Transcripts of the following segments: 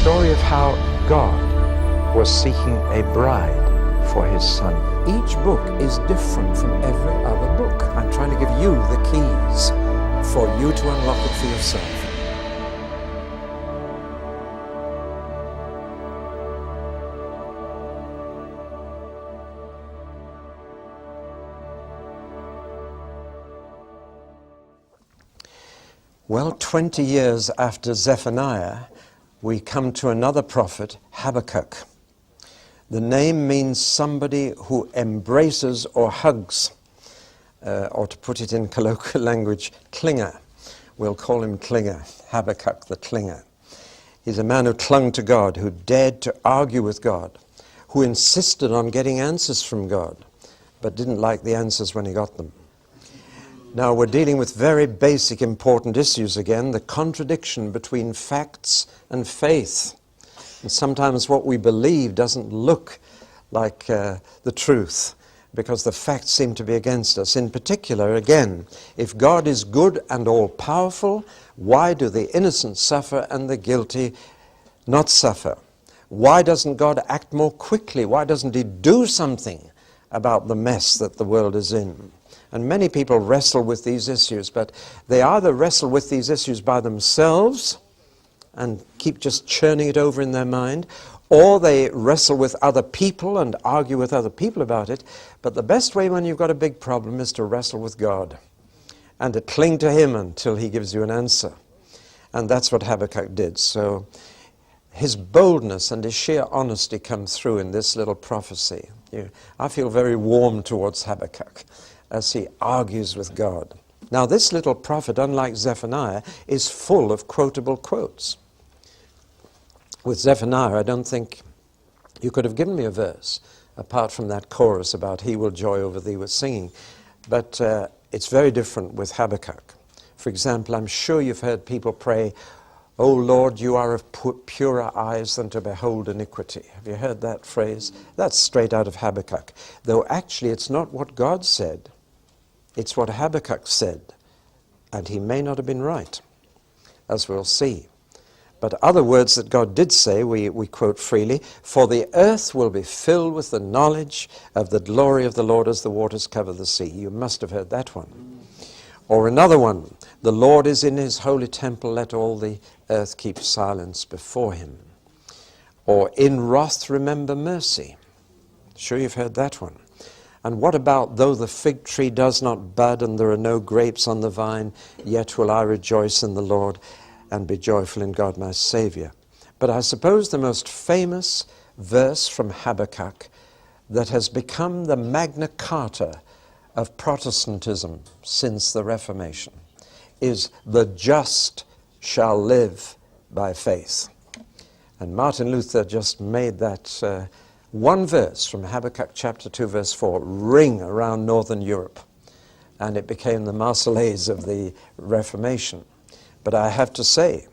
story of how God was seeking a bride for his son. Each book is different from every other book. I'm trying to give you the keys for you to unlock it for yourself. Well, 20 years after Zephaniah, we come to another prophet, Habakkuk. The name means somebody who embraces or hugs, or to put it in colloquial language, clinger. We'll call him Clinger, Habakkuk the Clinger. He's a man who clung to God, who dared to argue with God, who insisted on getting answers from God, but didn't like the answers when he got them. Now we're dealing with very basic, important issues again, the contradiction between facts and faith. And sometimes what we believe doesn't look like the truth, because the facts seem to be against us. In particular, again, if God is good and all-powerful, why do the innocent suffer and the guilty not suffer? Why doesn't God act more quickly? Why doesn't he do something about the mess that the world is in? And many people wrestle with these issues, but they either wrestle with these issues by themselves and keep just churning it over in their mind, or they wrestle with other people and argue with other people about it. But the best way when you've got a big problem is to wrestle with God and to cling to him until he gives you an answer. And that's what Habakkuk did. So his boldness and his sheer honesty come through in this little prophecy. I feel very warm towards Habakkuk as he argues with God. Now this little prophet, unlike Zephaniah, is full of quotable quotes. With Zephaniah, I don't think you could have given me a verse, apart from that chorus about he will joy over thee with singing. But it's very different with Habakkuk. For example, I'm sure you've heard people pray, "O Lord, you are of purer eyes than to behold iniquity." Have you heard that phrase? That's straight out of Habakkuk. Though actually it's not what God said. It's what Habakkuk said, and he may not have been right, as we'll see. But other words that God did say, we quote freely, "For the earth will be filled with the knowledge of the glory of the Lord as the waters cover the sea." You must have heard that one. Or another one, "The Lord is in his holy temple, let all the earth keep silence before him." Or, "In wrath remember mercy." Sure you've heard that one. And what about, "Though the fig tree does not bud and there are no grapes on the vine, yet will I rejoice in the Lord and be joyful in God my Savior." But I suppose the most famous verse from Habakkuk that has become the Magna Carta of Protestantism since the Reformation is, "The just shall live by faith." And Martin Luther just made that one verse from Habakkuk chapter 2 verse 4 ring around northern Europe, and it became the Marseillaise of the Reformation. But I have to say,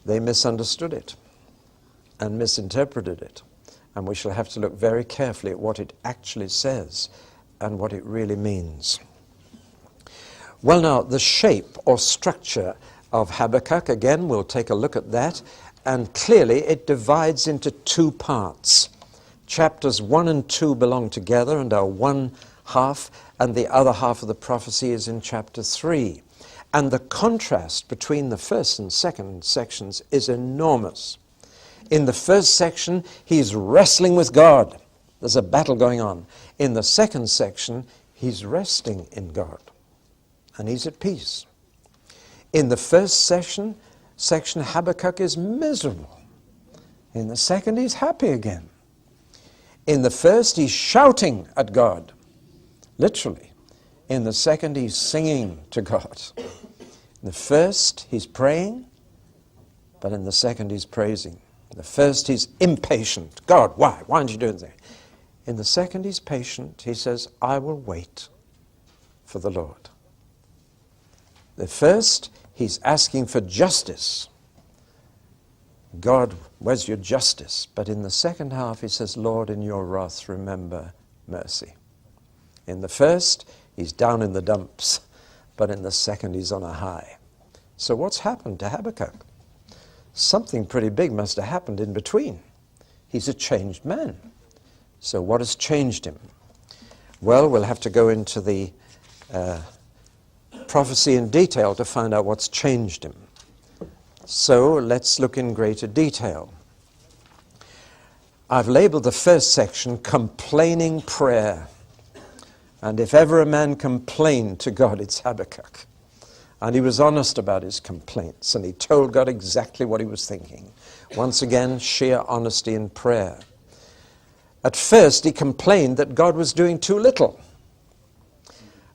they misunderstood it and misinterpreted it, and we shall have to look very carefully at what it actually says and what it really means. Well, now, the shape or structure of Habakkuk, again, we'll take a look at that, and clearly it divides into two parts. Chapters 1 and 2 belong together and are one half, and the other half of the prophecy is in chapter 3. And the contrast between the first and second sections is enormous. In the first section, he's wrestling with God. There's a battle going on. In the second section, he's resting in God, and he's at peace. In the first section, Habakkuk is miserable. In the second, he's happy again. In the first, he's shouting at God, literally. In the second, he's singing to God. In the first, he's praying, but in the second, he's praising. In the first, he's impatient. God, why? Why aren't you doing that? In the second, he's patient. He says, "I will wait for the Lord." The first, he's asking for justice. God, where's your justice? But in the second half, he says, "Lord, in your wrath, remember mercy." In the first, he's down in the dumps, but in the second, he's on a high. So what's happened to Habakkuk? something pretty big must have happened in between. He's a changed man. So what has changed him? Well, we'll have to go into the prophecy in detail to find out what's changed him. So let's look in greater detail. I've labeled the first section complaining prayer. And if ever a man complained to God, it's Habakkuk. And he was honest about his complaints, and he told God exactly what he was thinking. Once again, sheer honesty in prayer. At first, he complained that God was doing too little.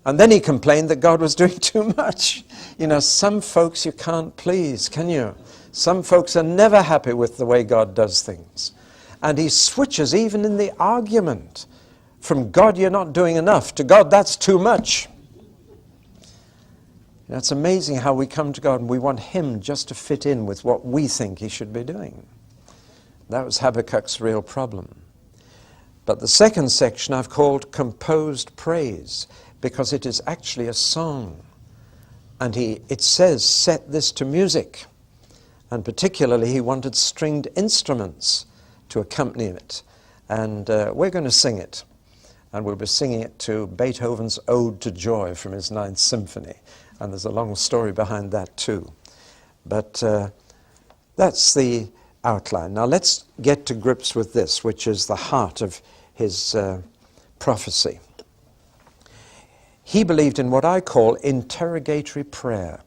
And then he complained that God was doing too much. You know, some folks you can't please, can you? Some folks are never happy with the way God does things. And he switches even in the argument from God, you're not doing enough, to God, that's too much. You know, it's amazing how we come to God and we want him just to fit in with what we think he should be doing. That was Habakkuk's real problem. But the second section I've called composed praise, because it is actually a song. And it says, set this to music. And particularly he wanted stringed instruments to accompany it. And we're going to sing it. And we'll be singing it to Beethoven's Ode to Joy from his Ninth Symphony. And there's a long story behind that too. But that's the outline. Now let's get to grips with this, which is the heart of his prophecy. He believed in what I call interrogatory prayer.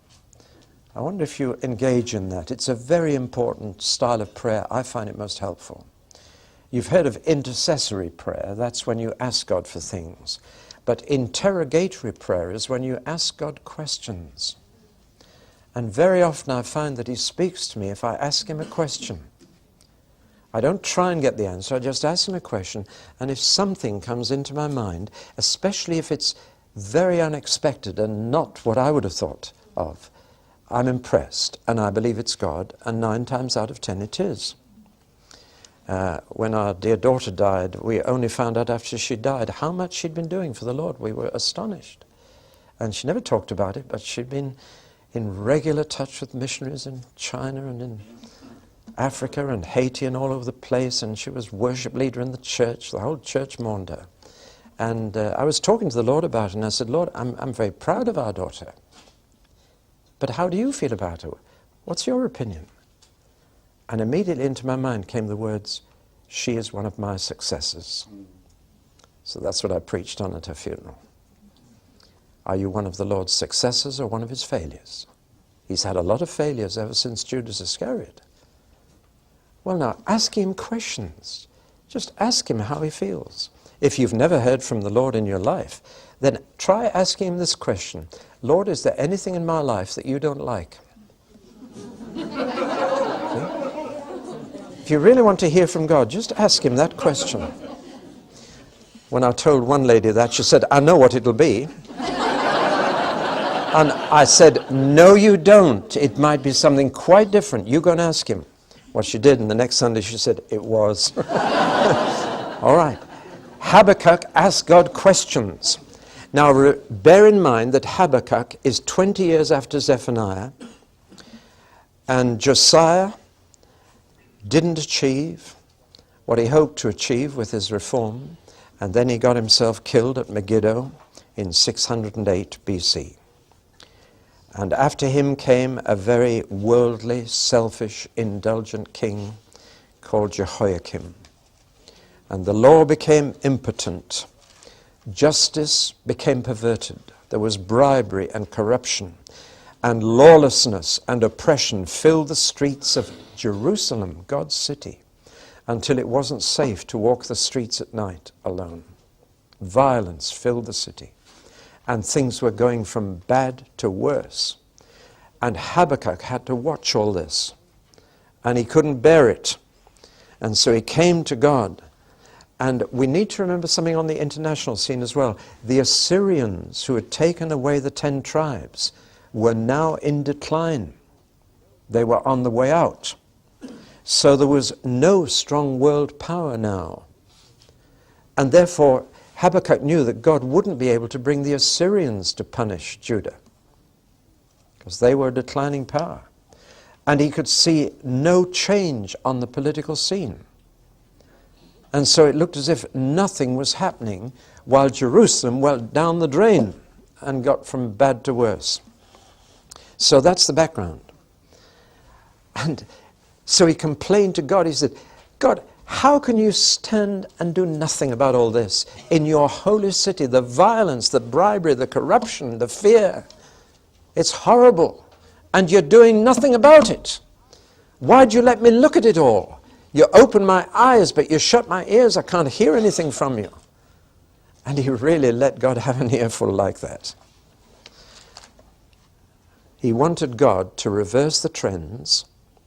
I wonder if you engage in that. It's a very important style of prayer. I find it most helpful. You've heard of intercessory prayer. That's when you ask God for things. But interrogatory prayer is when you ask God questions. And very often I find that he speaks to me if I ask him a question. I don't try and get the answer, I just ask him a question. And if something comes into my mind, especially if it's very unexpected and not what I would have thought of, I'm impressed and I believe it's God, and 9 times out of 10 it is. When our dear daughter died, we only found out after she died how much she'd been doing for the Lord. We were astonished. And she never talked about it, but she'd been in regular touch with missionaries in China and in Africa and Haiti and all over the place, and she was worship leader in the church. The whole church mourned her. And I was talking to the Lord about it, and I said, Lord, I'm very proud of our daughter. But how do you feel about her? What's your opinion? And immediately into my mind came the words, she is one of my successors. So that's what I preached on at her funeral. Are you one of the Lord's successors or one of his failures? He's had a lot of failures ever since Judas Iscariot. Well, now, ask him questions. Just ask him how he feels. If you've never heard from the Lord in your life, then try asking him this question. Lord, is there anything in my life that you don't like? If you really want to hear from God, just ask him that question. When I told one lady that, she said, I know what it'll be. And I said, no, you don't. It might be something quite different. You go and ask him. What she did, and the next Sunday she said, it was. All right. Habakkuk asked God questions. Now, bear in mind that Habakkuk is 20 years after Zephaniah, and Josiah didn't achieve what he hoped to achieve with his reform, and then he got himself killed at Megiddo in 608 BC. And after him came a very worldly, selfish, indulgent king called Jehoiakim. And the law became impotent. Justice became perverted. There was bribery and corruption. And lawlessness and oppression filled the streets of Jerusalem, God's city, until it wasn't safe to walk the streets at night alone. Violence filled the city. And things were going from bad to worse. And Habakkuk had to watch all this. And he couldn't bear it. And so he came to God. And we need to remember something on the international scene as well. The Assyrians, who had taken away the 10 tribes, were now in decline. They were on the way out. So there was no strong world power now. And therefore, Habakkuk knew that God wouldn't be able to bring the Assyrians to punish Judah, because they were a declining power. And he could see no change on the political scene. And so it looked as if nothing was happening while Jerusalem went down the drain and got from bad to worse. So that's the background. And so he complained to God. He said, God, how can you stand and do nothing about all this? In your holy city, the violence, the bribery, the corruption, the fear, it's horrible. And you're doing nothing about it. Why'd you let me look at it all? You open my eyes, but you shut my ears. I can't hear anything from you. And he really let God have an earful like that. He wanted God to reverse the trends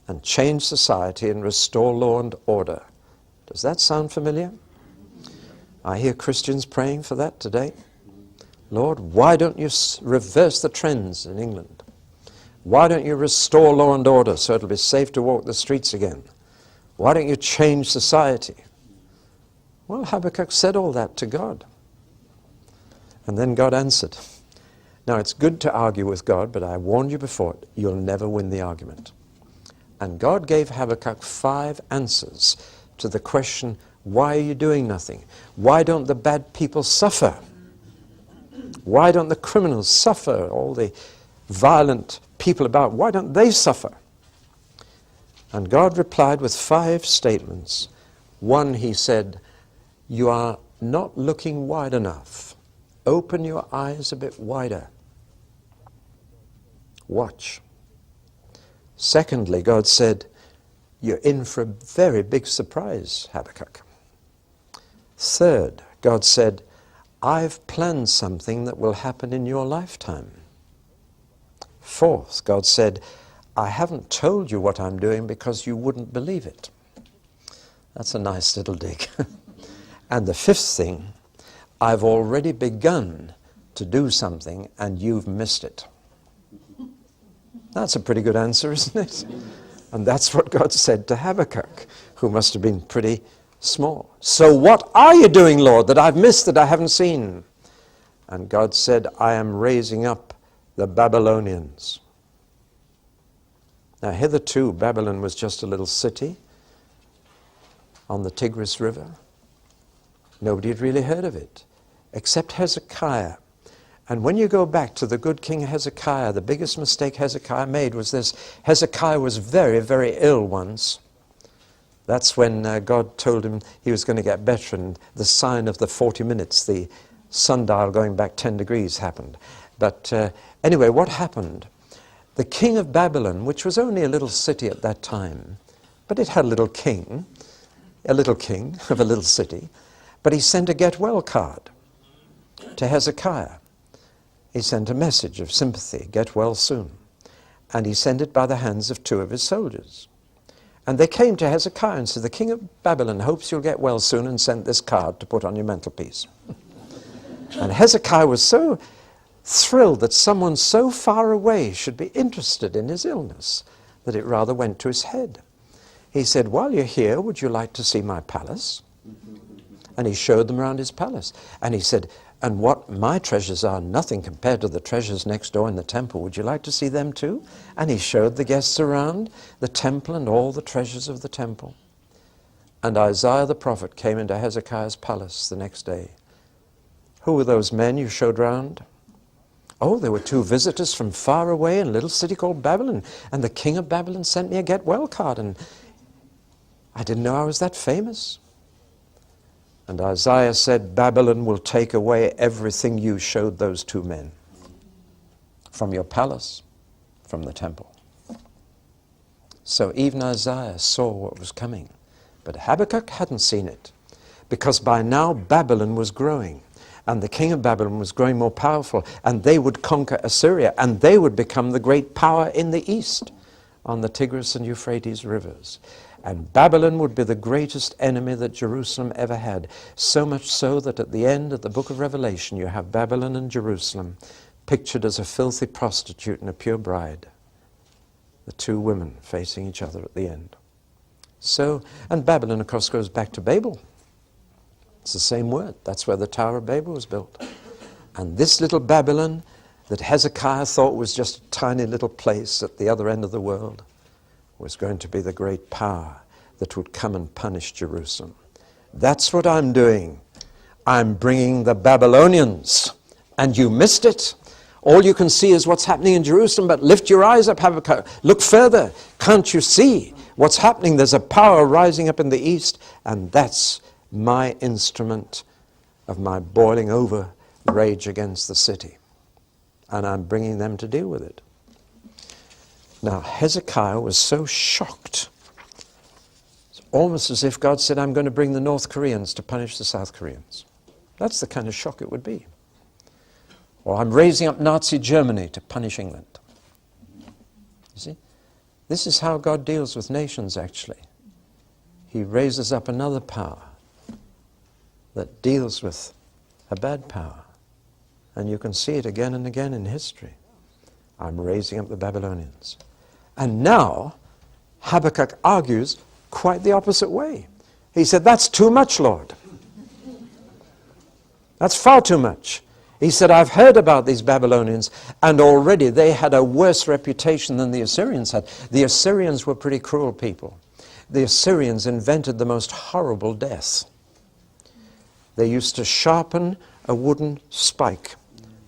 and change society and restore law and order. Does that sound familiar? I hear Christians praying for that today. Lord, why don't you reverse the trends in England? Why don't you restore law and order so it'll be safe to walk the streets again? Why don't you change society? Well, Habakkuk said all that to God. And then God answered. Now, it's good to argue with God, but I warned you before, you'll never win the argument. And God gave Habakkuk 5 answers to the question, why are you doing nothing? Why don't the bad people suffer? Why don't the criminals suffer? All the violent people about, why don't they suffer? And God replied with 5 statements. One, he said, you are not looking wide enough. Open your eyes a bit wider. Watch. Secondly, God said, you're in for a very big surprise, Habakkuk. Third, God said, I've planned something that will happen in your lifetime. Fourth, God said, I haven't told you what I'm doing because you wouldn't believe it. That's a nice little dig. And the fifth thing, I've already begun to do something and you've missed it. That's a pretty good answer, isn't it? And that's what God said to Habakkuk, who must have been pretty small. So what are you doing, Lord, that I've missed, that I haven't seen? And God said, I am raising up the Babylonians. Now, hitherto, Babylon was just a little city on the Tigris River. Nobody had really heard of it, except Hezekiah. And when you go back to the good King Hezekiah, the biggest mistake Hezekiah made was this. Hezekiah was very, very ill once. That's when God told him he was going to get better, and the sign of the 40 minutes, the sundial going back 10 degrees happened. But anyway, what happened? The king of Babylon, which was only a little city at that time, but it had a little king of a little city, but he sent a get well card to Hezekiah. He sent a message of sympathy, get well soon. And he sent it by the hands of 2 of his soldiers. And they came to Hezekiah and said, the king of Babylon hopes you'll get well soon and sent this card to put on your mantelpiece. And Hezekiah was so thrilled that someone so far away should be interested in his illness that it rather went to his head. He said, while you're here, would you like to see my palace? And he showed them around his palace. And he said, and what my treasures are, nothing compared to the treasures next door in the temple. Would you like to see them too? And he showed the guests around the temple and all the treasures of the temple. And Isaiah the prophet came into Hezekiah's palace the next day. Who were those men you showed round? Oh, there were 2 visitors from far away in a little city called Babylon. And the king of Babylon sent me a get well card. And I didn't know I was that famous. And Isaiah said, Babylon will take away everything you showed those 2 men. From your palace, from the temple. So even Isaiah saw what was coming. But Habakkuk hadn't seen it. Because by now Babylon was growing. And the king of Babylon was growing more powerful. And they would conquer Assyria. And they would become the great power in the east on the Tigris and Euphrates rivers. And Babylon would be the greatest enemy that Jerusalem ever had. So much so that at the end of the book of Revelation, you have Babylon and Jerusalem pictured as a filthy prostitute and a pure bride. The 2 women facing each other at the end. So, and Babylon, of course, goes back to Babel. It's the same word. That's where the Tower of Babel was built. And this little Babylon that Hezekiah thought was just a tiny little place at the other end of the world was going to be the great power that would come and punish Jerusalem. That's what I'm doing. I'm bringing the Babylonians, and you missed it. All you can see is what's happening in Jerusalem, but lift your eyes up, Habakkuk. Look further. Can't you see what's happening? There's a power rising up in the east, and that's my instrument of my boiling over rage against the city. And I'm bringing them to deal with it. Now, Hezekiah was so shocked. It's almost as if God said, I'm going to bring the North Koreans to punish the South Koreans. That's the kind of shock it would be. Or I'm raising up Nazi Germany to punish England. You see? This is how God deals with nations, actually. He raises up another power that deals with a bad power. And you can see it again and again in history. I'm raising up the Babylonians. And now, Habakkuk argues quite the opposite way. He said, that's too much, Lord. That's far too much. He said, I've heard about these Babylonians, and already they had a worse reputation than the Assyrians had. The Assyrians were pretty cruel people. The Assyrians invented the most horrible death. They used to sharpen a wooden spike,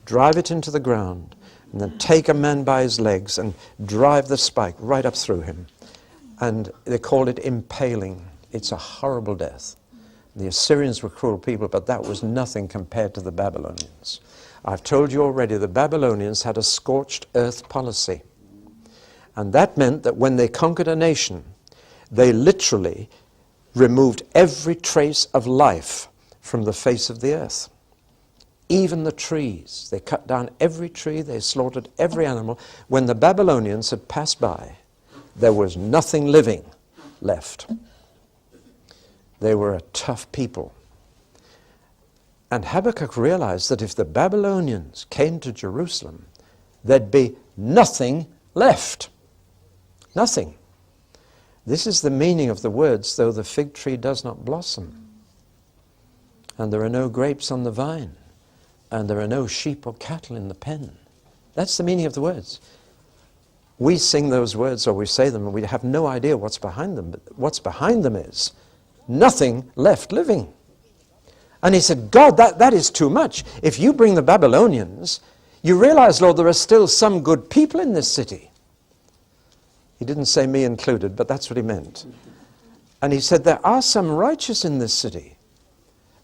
drive it into the ground, and then take a man by his legs and drive the spike right up through him. And they called it impaling. It's a horrible death. The Assyrians were cruel people, but that was nothing compared to the Babylonians. I've told you already, the Babylonians had a scorched earth policy. And that meant that when they conquered a nation, they literally removed every trace of life from the face of the earth. Even the trees. They cut down every tree, they slaughtered every animal. When the Babylonians had passed by, there was nothing living left. They were a tough people. And Habakkuk realized that if the Babylonians came to Jerusalem, there'd be nothing left. Nothing. This is the meaning of the words, though the fig tree does not blossom, and there are no grapes on the vine, and there are no sheep or cattle in the pen. That's the meaning of the words. We sing those words, or we say them, and we have no idea what's behind them. But what's behind them is nothing left living. And he said, God, that is too much. If you bring the Babylonians, you realize, Lord, there are still some good people in this city. He didn't say me included, but that's what he meant. And he said, there are some righteous in this city,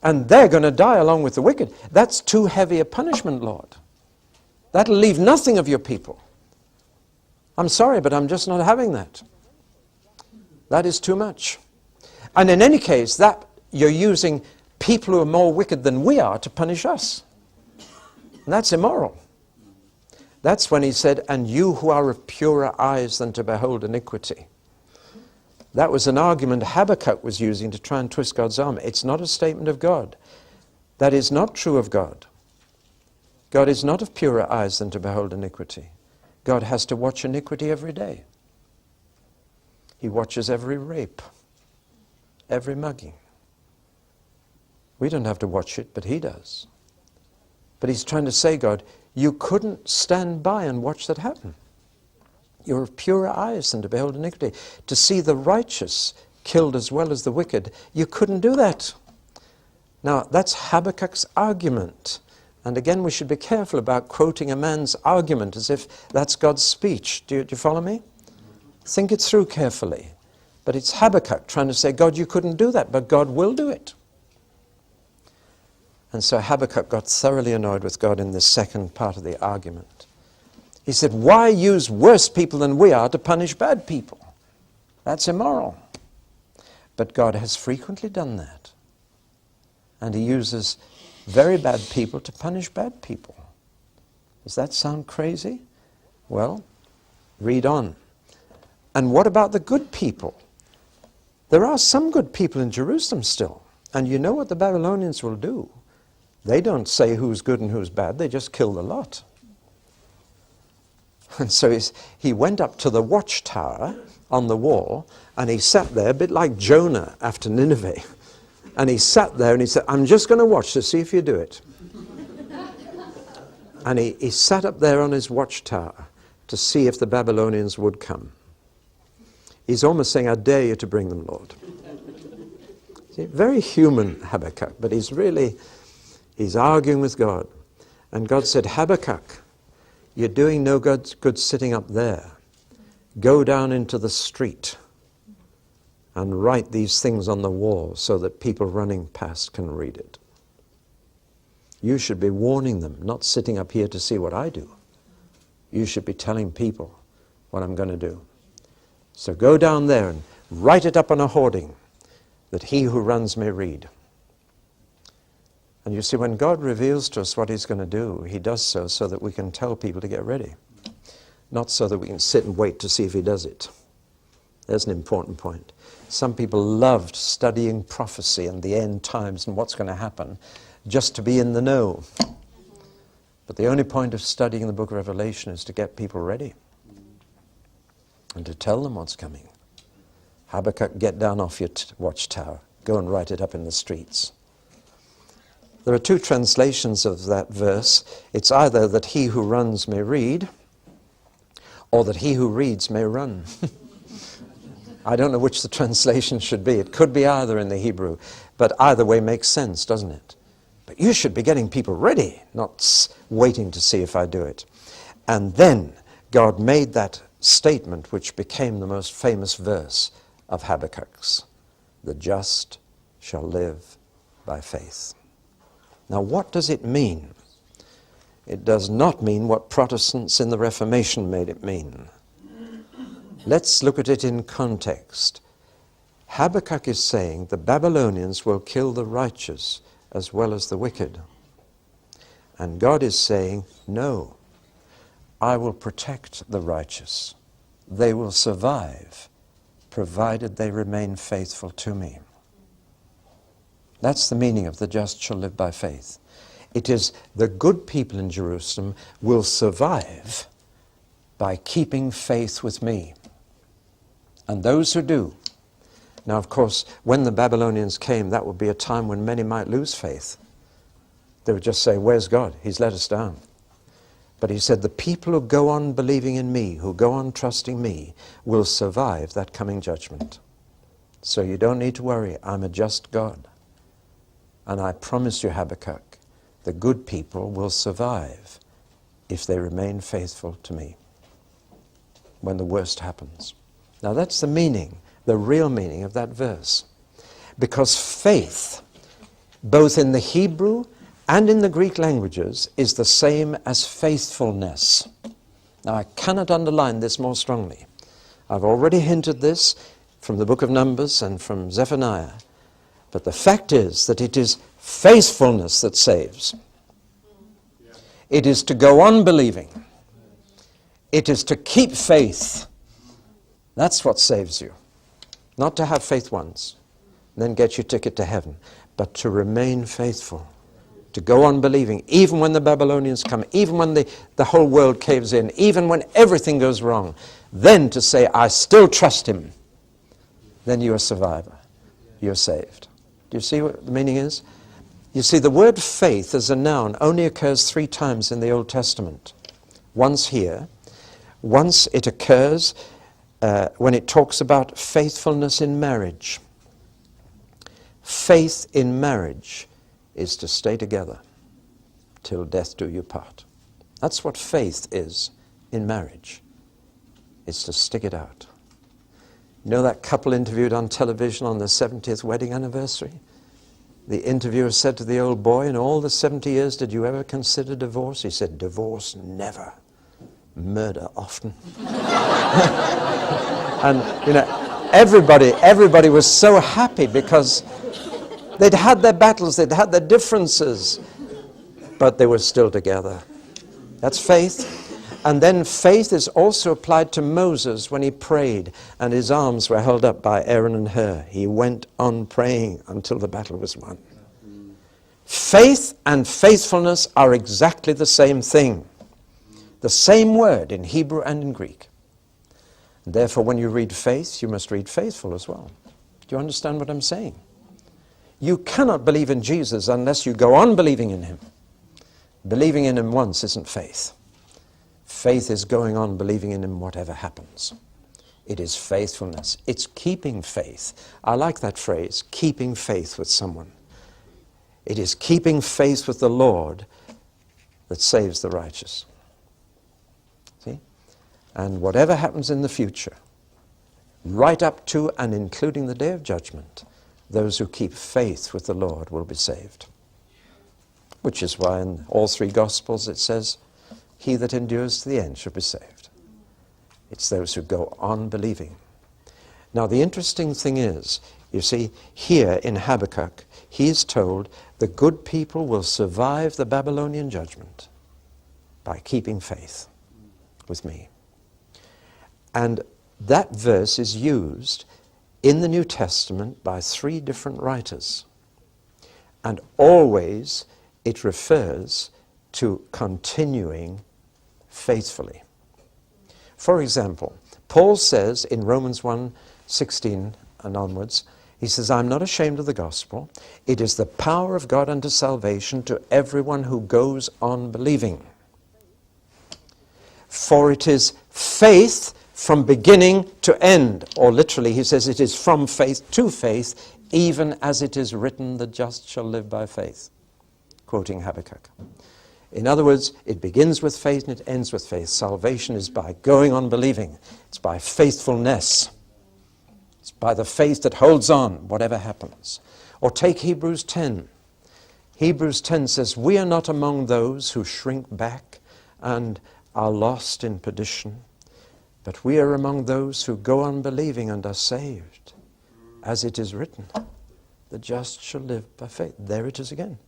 and they're going to die along with the wicked. That's too heavy a punishment, Lord. That'll leave nothing of your people. I'm sorry, but I'm just not having that. That is too much. And in any case, that you're using people who are more wicked than we are to punish us. And that's immoral. That's when he said, and you who are of purer eyes than to behold iniquity. That was an argument Habakkuk was using to try and twist God's arm. It's not a statement of God. That is not true of God. God is not of purer eyes than to behold iniquity. God has to watch iniquity every day. He watches every rape, every mugging. We don't have to watch it, but he does. But he's trying to say, God, you couldn't stand by and watch that happen. You're of purer eyes than to behold iniquity. To see the righteous killed as well as the wicked, you couldn't do that. Now, that's Habakkuk's argument. And again, we should be careful about quoting a man's argument as if that's God's speech. Do you follow me? Think it through carefully. But it's Habakkuk trying to say, God, you couldn't do that, but God will do it. And so Habakkuk got thoroughly annoyed with God in this second part of the argument. He said, why use worse people than we are to punish bad people? That's immoral. But God has frequently done that. And he uses very bad people to punish bad people. Does that sound crazy? Well, read on. And what about the good people? There are some good people in Jerusalem still. And you know what the Babylonians will do? They don't say who's good and who's bad. They just kill the lot. And so he went up to the watchtower on the wall, and he sat there, a bit like Jonah after Nineveh. And he sat there and he said, I'm just going to watch to see if you do it. And he sat up there on his watchtower to see if the Babylonians would come. He's almost saying, I dare you to bring them, Lord. See, very human Habakkuk, but he's arguing with God. And God said, Habakkuk, you're doing no good sitting up there. Go down into the street and write these things on the wall so that people running past can read it. You should be warning them, not sitting up here to see what I do. You should be telling people what I'm going to do. So go down there and write it up on a hoarding, that he who runs may read. And you see, when God reveals to us what he's going to do, he does so that we can tell people to get ready, not so that we can sit and wait to see if he does it. There's an important point. Some people loved studying prophecy and the end times and what's going to happen just to be in the know. But the only point of studying the book of Revelation is to get people ready and to tell them what's coming. Habakkuk, get down off your watchtower. Go and write it up in the streets. There are two translations of that verse. It's either that he who runs may read, or that he who reads may run. I don't know which the translation should be. It could be either in the Hebrew, but either way makes sense, doesn't it? But you should be getting people ready, not waiting to see if I do it. And then God made that statement which became the most famous verse of Habakkuk's. The just shall live by faith. Now, what does it mean? It does not mean what Protestants in the Reformation made it mean. Let's look at it in context. Habakkuk is saying the Babylonians will kill the righteous as well as the wicked. And God is saying, no, I will protect the righteous. They will survive, provided they remain faithful to me. That's the meaning of the just shall live by faith. It is the good people in Jerusalem will survive by keeping faith with me. And those who do. Now, of course, when the Babylonians came, that would be a time when many might lose faith. They would just say, where's God? He's let us down. But he said, the people who go on believing in me, who go on trusting me, will survive that coming judgment. So you don't need to worry. I'm a just God. And I promise you, Habakkuk, the good people will survive if they remain faithful to me when the worst happens. Now that's the meaning, the real meaning of that verse. Because faith, both in the Hebrew and in the Greek languages, is the same as faithfulness. Now I cannot underline this more strongly. I've already hinted this from the book of Numbers and from Zephaniah. But the fact is that it is faithfulness that saves. It is to go on believing. It is to keep faith. That's what saves you. Not to have faith once, and then get your ticket to heaven, but to remain faithful. To go on believing, even when the Babylonians come, even when the whole world caves in, even when everything goes wrong. Then to say, I still trust him. Then you're a survivor. You're saved. Do you see what the meaning is? You see, the word faith as a noun only occurs 3 times in the Old Testament. Once here, once it occurs when it talks about faithfulness in marriage. Faith in marriage is to stay together till death do you part. That's what faith is in marriage. It's to stick it out. You know that couple interviewed on television on their 70th wedding anniversary? The interviewer said to the old boy, in all the 70 years, did you ever consider divorce? He said, divorce, never. Murder, often. And, you know, everybody was so happy because they'd had their battles, they'd had their differences, but they were still together. That's faith. And then faith is also applied to Moses when he prayed and his arms were held up by Aaron and Hur. He went on praying until the battle was won. Faith and faithfulness are exactly the same thing. The same word in Hebrew and in Greek. And therefore, when you read faith, you must read faithful as well. Do you understand what I'm saying? You cannot believe in Jesus unless you go on believing in him. Believing in him once isn't faith. Faith is going on believing in him whatever happens. It is faithfulness. It's keeping faith. I like that phrase, keeping faith with someone. It is keeping faith with the Lord that saves the righteous. See? And whatever happens in the future, right up to and including the day of judgment, those who keep faith with the Lord will be saved. Which is why in all three Gospels it says, he that endures to the end shall be saved. It's those who go on believing. Now the interesting thing is, you see, here in Habakkuk, he is told the good people will survive the Babylonian judgment by keeping faith with me. And that verse is used in the New Testament by three different writers. And always it refers to continuing faithfully. For example, Paul says in Romans 1:16 and onwards, he says, I'm not ashamed of the gospel. It is the power of God unto salvation to everyone who goes on believing. For it is faith from beginning to end. Or literally, he says, it is from faith to faith, even as it is written, the just shall live by faith. Quoting Habakkuk. In other words, it begins with faith and it ends with faith. Salvation is by going on believing. It's by faithfulness. It's by the faith that holds on, whatever happens. Or take Hebrews 10. Hebrews 10 says, we are not among those who shrink back and are lost in perdition, but we are among those who go on believing and are saved. As it is written, the just shall live by faith. There it is again.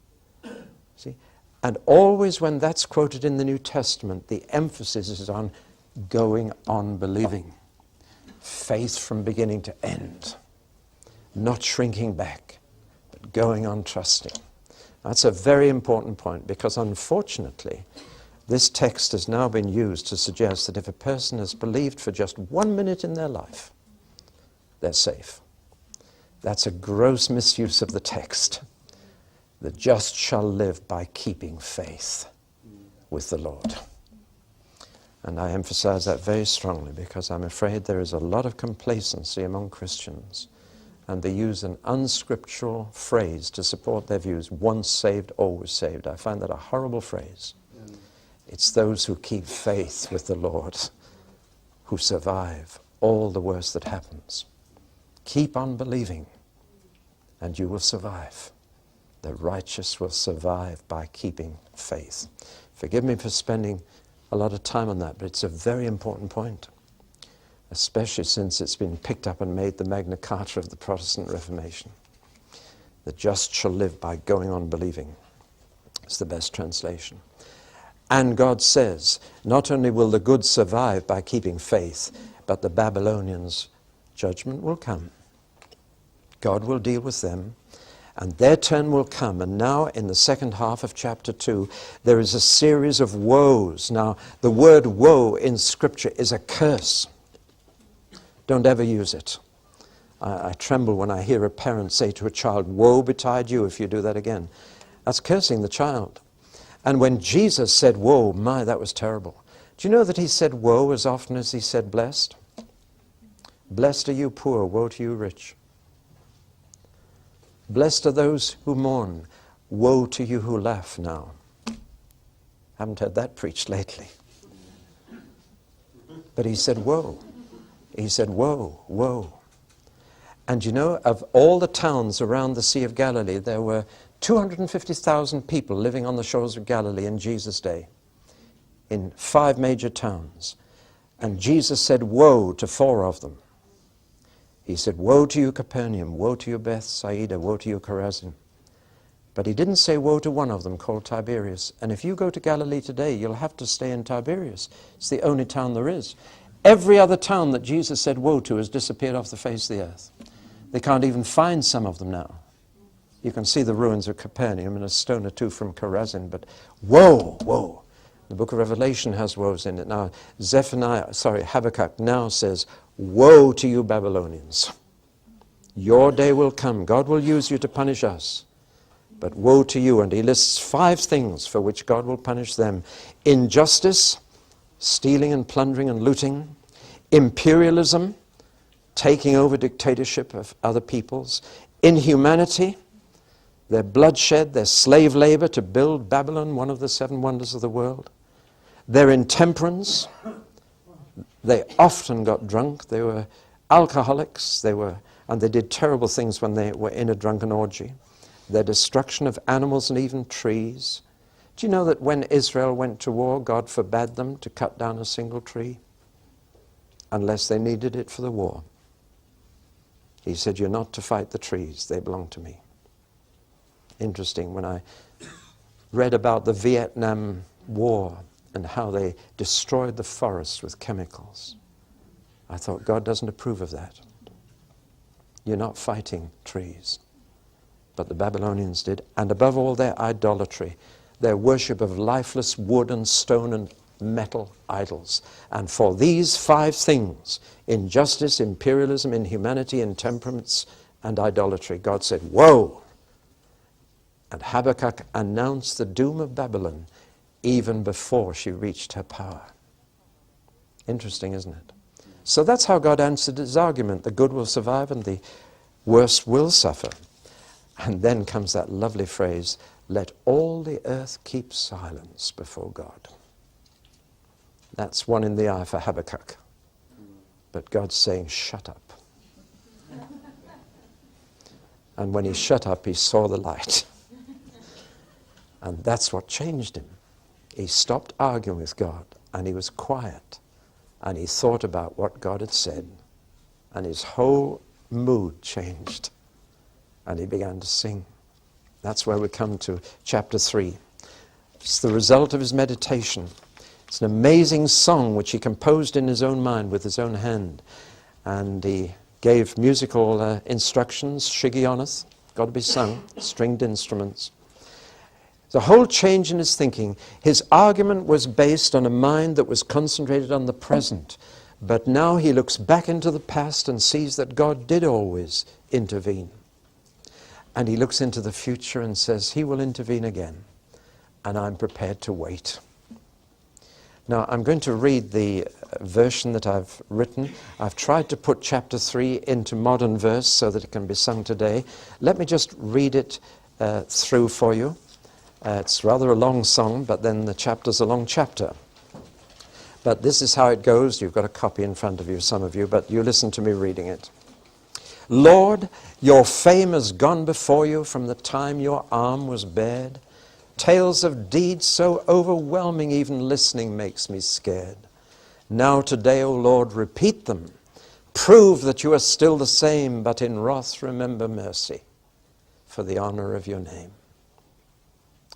See? And always when that's quoted in the New Testament, the emphasis is on going on believing. Faith from beginning to end. Not shrinking back, but going on trusting. That's a very important point, because unfortunately, this text has now been used to suggest that if a person has believed for just 1 minute in their life, they're safe. That's a gross misuse of the text. The just shall live by keeping faith with the Lord. And I emphasize that very strongly because I'm afraid there is a lot of complacency among Christians, and they use an unscriptural phrase to support their views, once saved, always saved. I find that a horrible phrase. It's those who keep faith with the Lord who survive all the worst that happens. Keep on believing and you will survive. The righteous will survive by keeping faith. Forgive me for spending a lot of time on that, but it's a very important point, especially since it's been picked up and made the Magna Carta of the Protestant Reformation. The just shall live by going on believing. It's the best translation. And God says, not only will the good survive by keeping faith, but the Babylonians' judgment will come. God will deal with them, and their turn will come. And now in the second half of chapter 2, there is a series of woes. Now, the word woe in Scripture is a curse. Don't ever use it. I tremble when I hear a parent say to a child, woe betide you if you do that again. That's cursing the child. And when Jesus said woe, my, that was terrible. Do you know that he said woe as often as he said blessed? Blessed are you poor, woe to you rich. Blessed are those who mourn, woe to you who laugh now. Haven't heard that preached lately. But he said woe. He said woe, woe. And you know, of all the towns around the Sea of Galilee, there were 250,000 people living on the shores of Galilee in Jesus' day, in 5 major towns. And Jesus said woe to 4 of them. He said, woe to you, Capernaum, woe to you, Bethsaida, woe to you, Chorazin. But he didn't say woe to one of them, called Tiberias. And if you go to Galilee today, you'll have to stay in Tiberias. It's the only town there is. Every other town that Jesus said woe to has disappeared off the face of the earth. They can't even find some of them now. You can see the ruins of Capernaum and a stone or two from Chorazin, but woe, woe. The book of Revelation has woes in it. Now, Habakkuk now says, woe to you, Babylonians. Your day will come. God will use you to punish us. But woe to you. And he lists 5 things for which God will punish them. Injustice, stealing and plundering and looting. Imperialism, taking over dictatorship of other peoples, inhumanity, their bloodshed, their slave labor to build Babylon, one of the 7 wonders of the world, their intemperance. They often got drunk. They were alcoholics. And they did terrible things when they were in a drunken orgy. Their destruction of animals and even trees. Do you know that when Israel went to war, God forbade them to cut down a single tree unless they needed it for the war? He said, you're not to fight the trees. They belong to me. Interesting, when I read about the Vietnam War and how they destroyed the forests with chemicals, I thought, God doesn't approve of that. You're not fighting trees. But the Babylonians did. And above all, their idolatry, their worship of lifeless wood and stone and metal idols. And for these 5 things, injustice, imperialism, inhumanity, intemperance, and idolatry, God said, woe! And Habakkuk announced the doom of Babylon even before she reached her power. Interesting, isn't it? So that's how God answered his argument. The good will survive and the worst will suffer. And then comes that lovely phrase, let all the earth keep silence before God. That's one in the eye for Habakkuk. But God's saying, shut up. And when he shut up, he saw the light. And that's what changed him. He stopped arguing with God, and he was quiet. And he thought about what God had said. And his whole mood changed. And he began to sing. That's where we come to chapter 3. It's the result of his meditation. It's an amazing song which he composed in his own mind with his own hand. And he gave musical instructions, shigionoth, got to be sung, stringed instruments. The whole change in his thinking. His argument was based on a mind that was concentrated on the present. But now he looks back into the past and sees that God did always intervene. And he looks into the future and says, he will intervene again. And I'm prepared to wait. Now, I'm going to read the version that I've written. I've tried to put chapter 3 into modern verse so that it can be sung today. Let me just read it through for you. It's rather a long song, but then the chapter's a long chapter. But this is how it goes. You've got a copy in front of you, some of you, but you listen to me reading it. Lord, your fame has gone before you from the time your arm was bared. Tales of deeds so overwhelming, even listening makes me scared. Now today, O Lord, repeat them. Prove that you are still the same, but in wrath remember mercy for the honor of your name.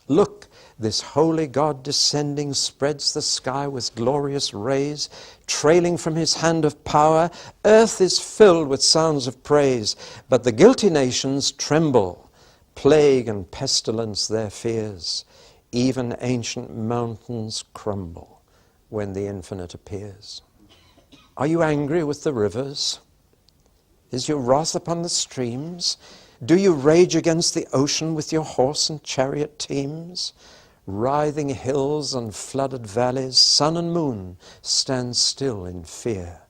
Look, this holy God descending spreads the sky with glorious rays, trailing from his hand of power. Earth is filled with sounds of praise, but the guilty nations tremble. Plague and pestilence their fears. Even ancient mountains crumble when the infinite appears. Are you angry with the rivers? Is your wrath upon the streams? Do you rage against the ocean with your horse and chariot teams? Writhing hills and flooded valleys, sun and moon stand still in fear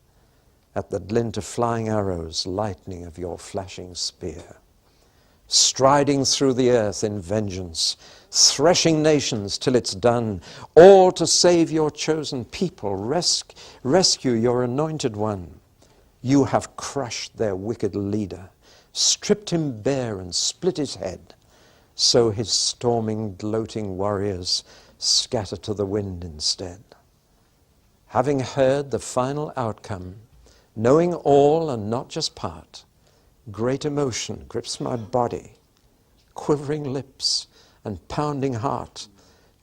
at the glint of flying arrows, lightning of your flashing spear. Striding through the earth in vengeance, threshing nations till it's done, all to save your chosen people, rescue your anointed one. You have crushed their wicked leader, stripped him bare and split his head, so his storming, gloating warriors scatter to the wind instead. Having heard the final outcome, knowing all and not just part, great emotion grips my body, quivering lips and pounding heart.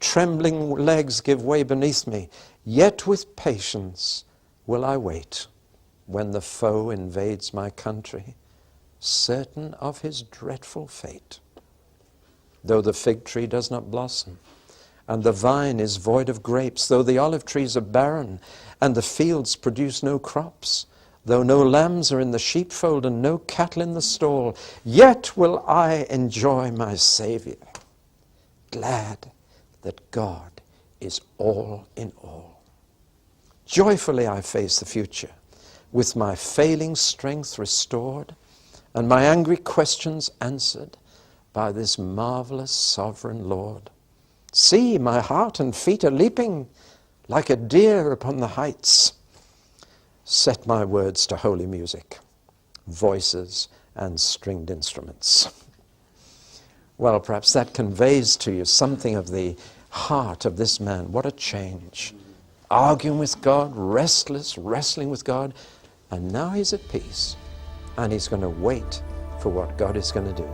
Trembling legs give way beneath me, yet with patience will I wait when the foe invades my country, certain of his dreadful fate. Though the fig tree does not blossom, and the vine is void of grapes, though the olive trees are barren, and the fields produce no crops, though no lambs are in the sheepfold and no cattle in the stall, yet will I enjoy my Savior, glad that God is all in all. Joyfully I face the future, with my failing strength restored, and my angry questions answered by this marvelous sovereign Lord. See, my heart and feet are leaping like a deer upon the heights. Set my words to holy music, voices and stringed instruments. Well, perhaps that conveys to you something of the heart of this man. What a change. Arguing with God, restless, wrestling with God, and now he's at peace, and he's going to wait for what God is going to do.